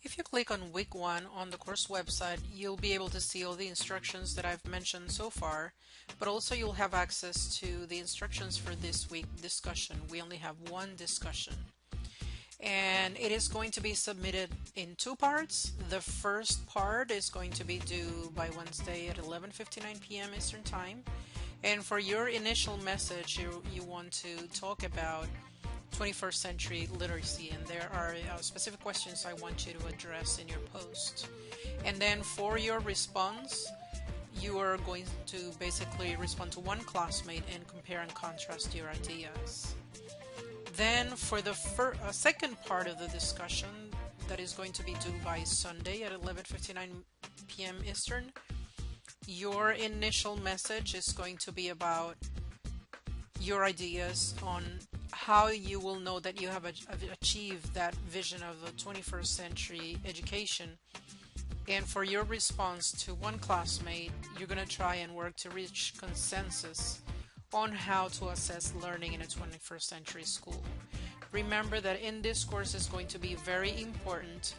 If you click on week 1 on the course website, you'll be able to see all the instructions that I've mentioned so far, but also you'll have access to the instructions for this week discussion. We only have one discussion, and it is going to be submitted in 2 parts. The first part is going to be due by Wednesday at 11:59 p.m. Eastern Time. And for your initial message, you want to talk about 21st century literacy, and there are specific questions I want you to address in your post. And then for your response, you are going to basically respond to one classmate and compare and contrast your ideas. Then for the second part of the discussion, that is going to be due by Sunday at 11:59 p.m. Eastern, your initial message is going to be about your ideas on how you will know that you have achieved that vision of a 21st century education. And for your response to one classmate, you're going to try and work to reach consensus on how to assess learning in a 21st century school. Remember that in this course is going to be very important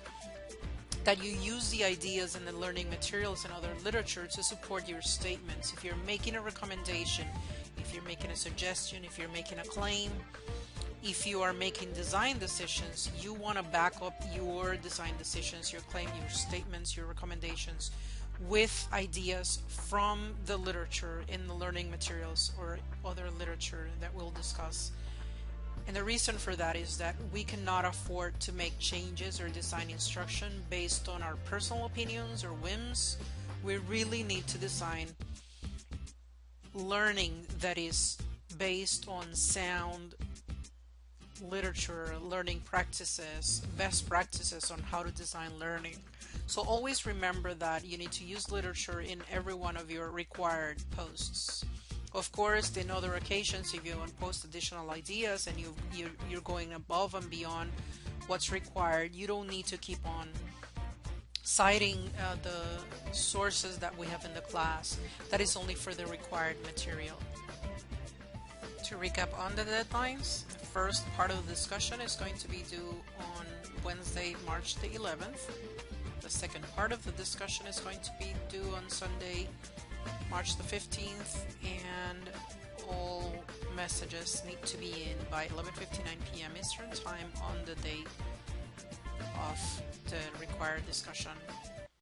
that you use the ideas and the learning materials and other literature to support your statements. If you're making a recommendation, if you're making a suggestion, if you're making a claim, if you are making design decisions, you want to back up your design decisions, your claim, your statements, your recommendations with ideas from the literature in the learning materials or other literature that we'll discuss. And the reason for that is that we cannot afford to make changes or design instruction based on our personal opinions or whims. We really need to design learning that is based on sound literature, learning practices, best practices on how to design learning. So always remember that you need to use literature in every one of your required posts. Of course, in other occasions, if you want to post additional ideas and you're going above and beyond what's required, you don't need to keep on citing the sources that we have in the class. That is only for the required material. To recap on the deadlines, the first part of the discussion is going to be due on Wednesday, March the 11th. The second part of the discussion is going to be due on Sunday, March the 15th, and all messages need to be in by 11:59 p.m. Eastern Time on the date of the required discussion.